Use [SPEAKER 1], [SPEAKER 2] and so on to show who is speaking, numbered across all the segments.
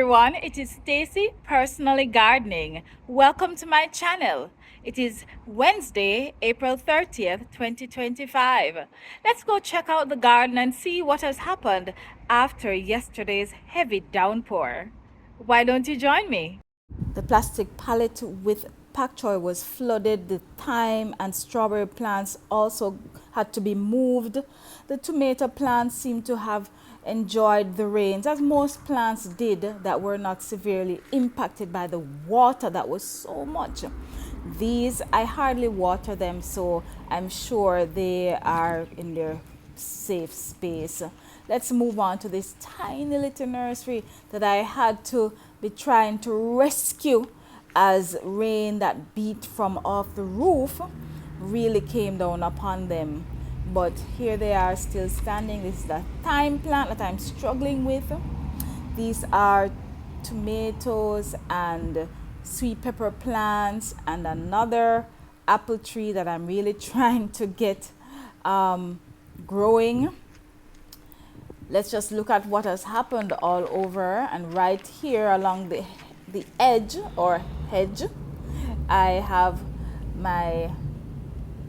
[SPEAKER 1] everyone, it is Stacy Personally Gardening. Welcome to my channel. It is Wednesday, April 30th, 2025. Let's go check out the garden and see what has happened after yesterday's heavy downpour. Why don't you join me? The plastic pallet with pak choi was flooded. The thyme and strawberry plants also had to be moved. The tomato plants seem to have enjoyed the rains, as most plants did that were not severely impacted by the water that was so much. These, I hardly water them, so I'm sure they are in their safe space. Let's move on to this tiny little nursery that I had to be trying to rescue as rain that beat from off the roof really came down upon them. But here they are still standing. This is the thyme plant that I'm struggling with. These are tomatoes and sweet pepper plants and another apple tree that I'm really trying to get growing. Let's just look at what has happened all over, and right here along the edge or hedge I have my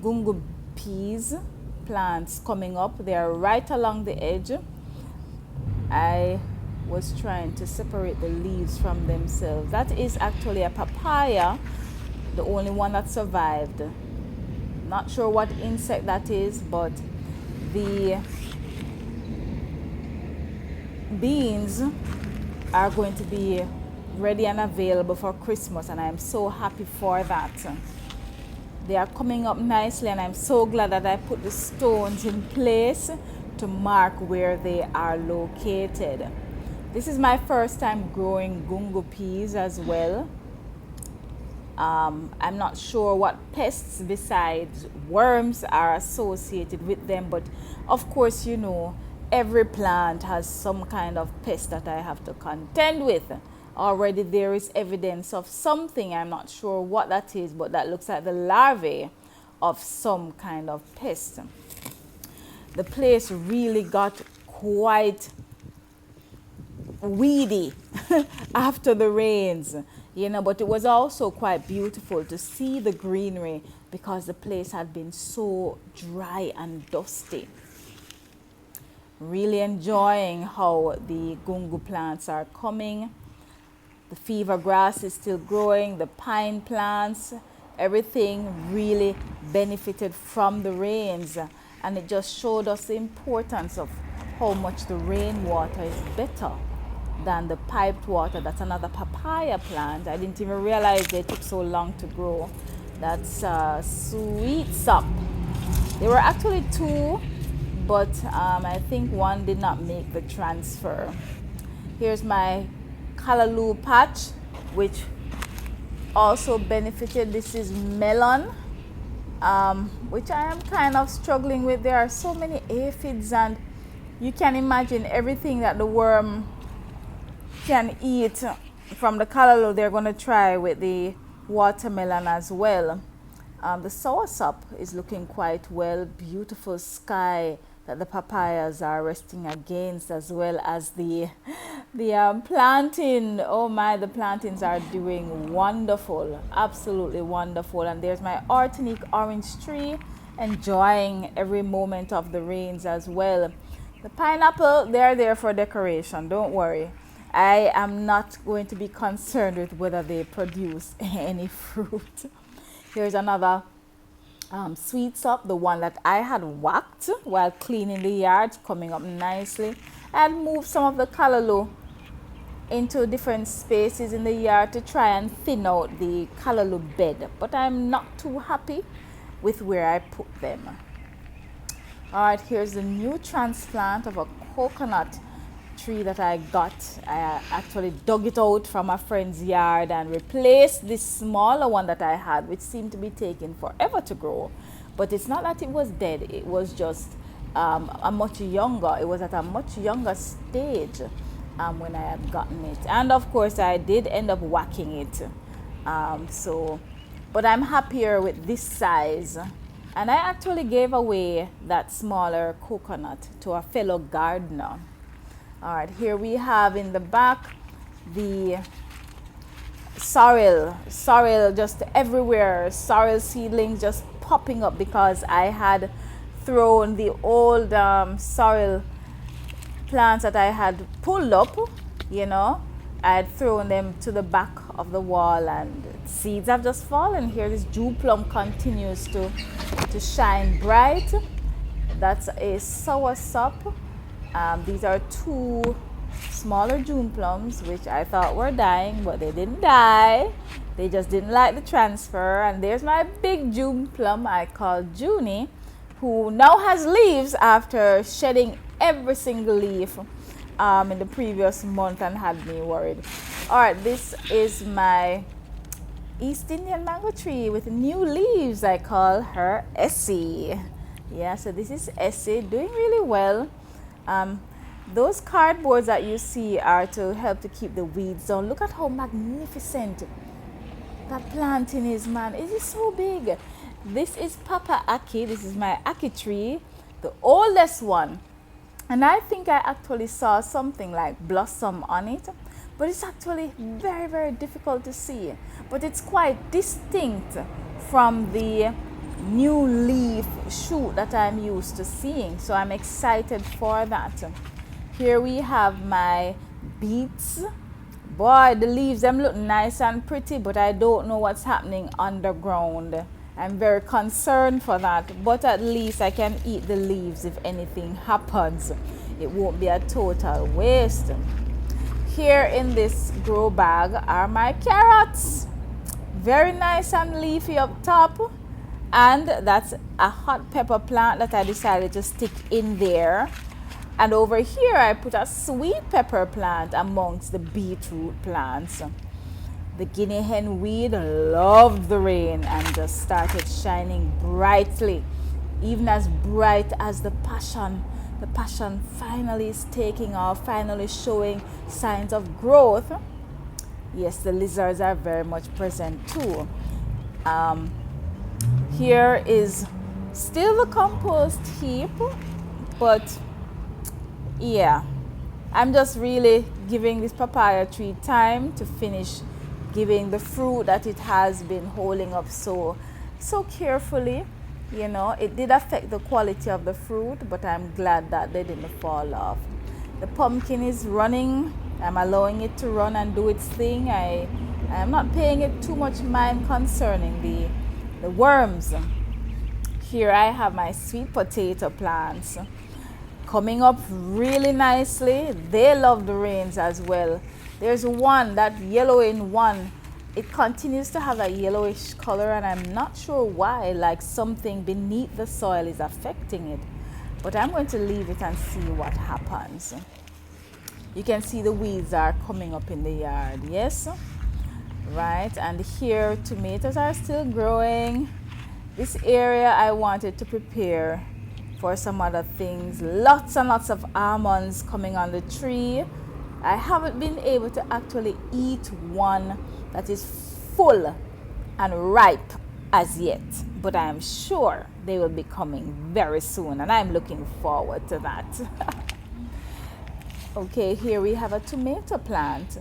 [SPEAKER 1] gungo peas plants coming up. They are right along the edge. I was trying to separate the leaves from themselves. That is actually a papaya, the only one that survived. Not sure what insect that is, but the beans are going to be ready and available for Christmas, and I'm so happy for that. They are coming up nicely, and I'm so glad that I put the stones in place to mark where they are located. This is my first time growing gungo peas as well. I'm not sure what pests besides worms are associated with them, but of course, you know, every plant has some kind of pest that I have to contend with. Already there is evidence of something. I'm not sure what that is, but that looks like the larvae of some kind of pest. The place really got quite weedy after the rains, you know, but it was also quite beautiful to see the greenery because the place had been so dry and dusty. Really enjoying how the gungo plants are coming. The fever grass is still growing, the pine plants, everything really benefited from the rains, and it just showed us the importance of how much the rainwater is better than the piped water. That's another papaya plant. I didn't even realize they took so long to grow. That's sweet sop. There were actually two, but I think one did not make the transfer. Here's my callaloo patch, which also benefited. This is melon, which I am kind of struggling with. There are so many aphids, and you can imagine everything that the worm can eat from the callaloo they're going to try with the watermelon as well. The soursop is looking quite well. Beautiful sky that the papayas are resting against, as well as the plantain. Oh my, the plantains are doing wonderful, absolutely wonderful. And there's my Artenic orange tree, enjoying every moment of the rains as well. The pineapple, they're there for decoration, don't worry. I am not going to be concerned with whether they produce any fruit. Here's another sweet sop, the one that I had whacked while cleaning the yard, coming up nicely. I had moved some of the callaloo into different spaces in the yard to try and thin out the callaloo bed, but I'm not too happy with where I put them. All right, here's the new transplant of a coconut tree that I got. I actually dug it out from a friend's yard and replaced this smaller one that I had, which seemed to be taking forever to grow. But it's not that it was dead, it was just a much younger, it was at a much younger stage when I had gotten it. And of course I did end up whacking it. But I'm happier with this size. And I actually gave away that smaller coconut to a fellow gardener. All right, here we have in the back the sorrel just everywhere, sorrel seedlings just popping up because I had thrown the old sorrel plants that I had pulled up, you know. I had thrown them to the back of the wall and seeds have just fallen. Here this Jew plum continues to shine bright. That's a soursop. These are two smaller June plums, which I thought were dying, but they didn't die. They just didn't like the transfer. And there's my big June plum I call Junie, who now has leaves after shedding every single leaf in the previous month and had me worried. All right, this is my East Indian mango tree with new leaves. I call her Essie. Yeah, so this is Essie, doing really well. Those cardboards that you see are to help to keep the weeds down. Look at how magnificent that planting is, man. It is so big. This is Papa Aki. This is my Aki tree, the oldest one. And I think I actually saw something like blossom on it, but it's actually very, very difficult to see. But it's quite distinct from the new leaf shoot that I'm used to seeing. So I'm excited for that. Here we have my beets. Boy, the leaves them look nice and pretty, but I don't know what's happening underground. I'm very concerned for that, but at least I can eat the leaves if anything happens. It won't be a total waste. Here in this grow bag are my carrots. Very nice and leafy up top. And that's a hot pepper plant that I decided to stick in there. And over here I put a sweet pepper plant amongst the beetroot plants. The guinea hen weed loved the rain and just started shining brightly, even as bright as the passion. The passion finally is taking off, finally showing signs of growth. Yes, the lizards are very much present too. Here is still the compost heap, but yeah, I'm just really giving this papaya tree time to finish giving the fruit that it has been holding up so carefully. You know, it did affect the quality of the fruit, but I'm glad that they didn't fall off. The pumpkin is running. I'm allowing it to run and do its thing. I am not paying it too much mind concerning the worms. Here I have my sweet potato plants coming up really nicely. They love the rains as well. There's one, that yellowing one, it continues to have a yellowish color and I'm not sure why, like something beneath the soil is affecting it. But I'm going to leave it and see what happens. You can see the weeds are coming up in the yard, yes? Right, and here tomatoes are still growing. This area I wanted to prepare for some other things. Lots and lots of almonds coming on the tree. I haven't been able to actually eat one that is full and ripe as yet, but I am sure they will be coming very soon and I'm looking forward to that. Okay, here we have a tomato plant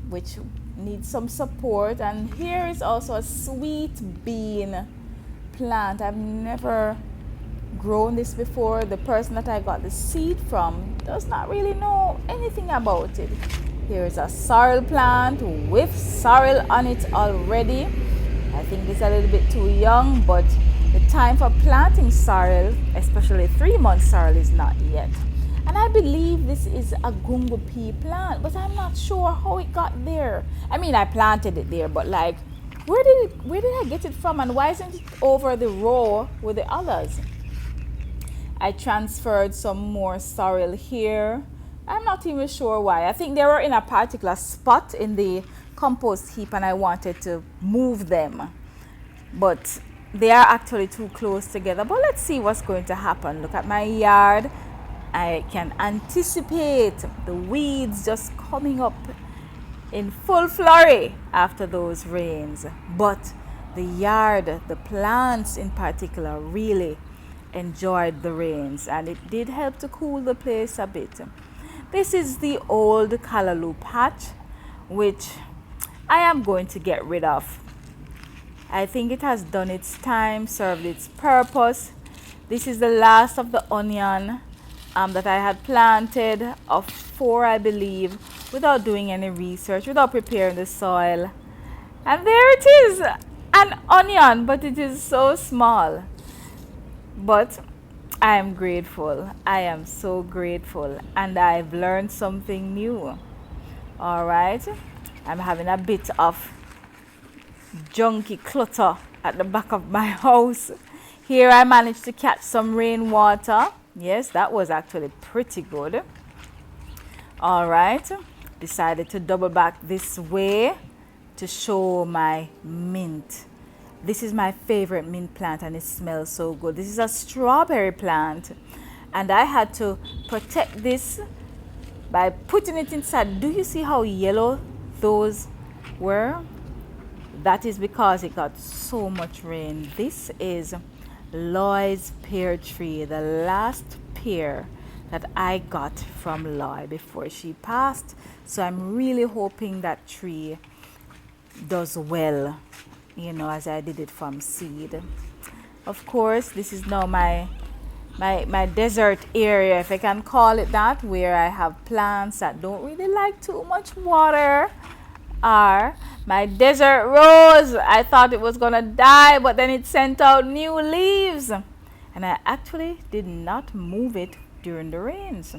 [SPEAKER 1] which needs some support, and here is also a sweet bean plant. I've never grown this before. The person that I got the seed from does not really know anything about it. Here is a sorrel plant with sorrel on it already. I think it's a little bit too young, but the time for planting sorrel, especially 3-month sorrel, is not yet. And I believe this is a gungo pea plant, but I'm not sure how it got there. I mean, I planted it there, but like, where did I get it from, and why isn't it over the row with the others? I transferred some more sorrel here. I'm not even sure why. I think they were in a particular spot in the compost heap and I wanted to move them. But they are actually too close together. But let's see what's going to happen. Look at my yard. I can anticipate the weeds just coming up in full flurry after those rains. But the yard, the plants in particular, really enjoyed the rains, and it did help to cool the place a bit. This is the old callaloo patch, which I am going to get rid of. I think it has done its time, served its purpose. This is the last of the onion that I had planted, of 4 I believe, without doing any research, without preparing the soil. And there it is, an onion, but it is so small. But I am grateful. I am so grateful, and I've learned something new. All right, I'm having a bit of junky clutter at the back of my house. Here I managed to catch some rainwater. Yes, that was actually pretty good. All right, decided to double back this way to show my mint. This is my favorite mint plant and it smells so good. This is a strawberry plant and I had to protect this by putting it inside. Do you see how yellow those were? That is because it got so much rain. This is Lloyd's pear tree, the last pear that I got from Lloyd before she passed. So I'm really hoping that tree does well, you know, as I did it from seed. Of course, this is now my desert area, if I can call it that, where I have plants that don't really like too much water. Are my desert rose. I thought it was gonna die, but then it sent out new leaves, and I actually did not move it during the rains.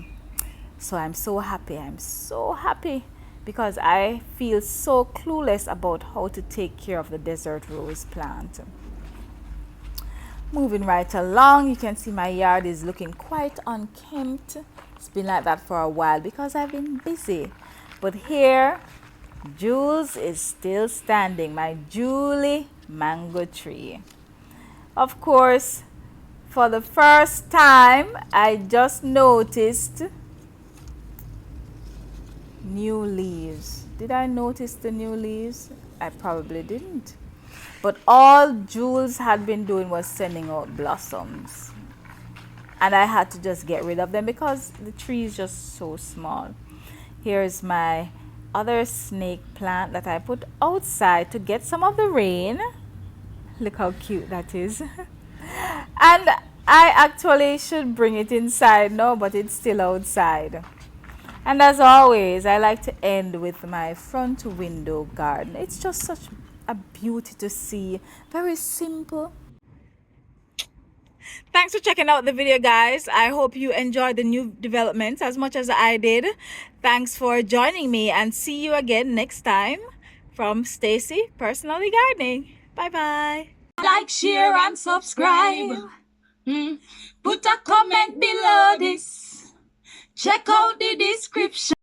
[SPEAKER 1] So I'm so happy. I'm so happy because I feel so clueless about how to take care of the desert rose plant. Moving right along, you can see my yard is looking quite unkempt. It's been like that for a while because I've been busy. But here, Jules is still standing, my Julie mango tree. Of course, for the first time, I just noticed new leaves. Did I notice the new leaves? I probably didn't. But all Jules had been doing was sending out blossoms. And I had to just get rid of them because the tree is just so small. Here's my other snake plant that I put outside to get some of the rain. Look how cute that is. And I actually should bring it inside now, but it's still outside. And as always, I like to end with my front window garden. It's just such a beauty to see. Very simple. Thanks for checking out the video, guys. I hope you enjoyed the new developments as much as I did. Thanks for joining me and see you again next time from Stacy Personally Gardening. Bye-bye.
[SPEAKER 2] Like, share and subscribe. Put a comment below this. Check out the description.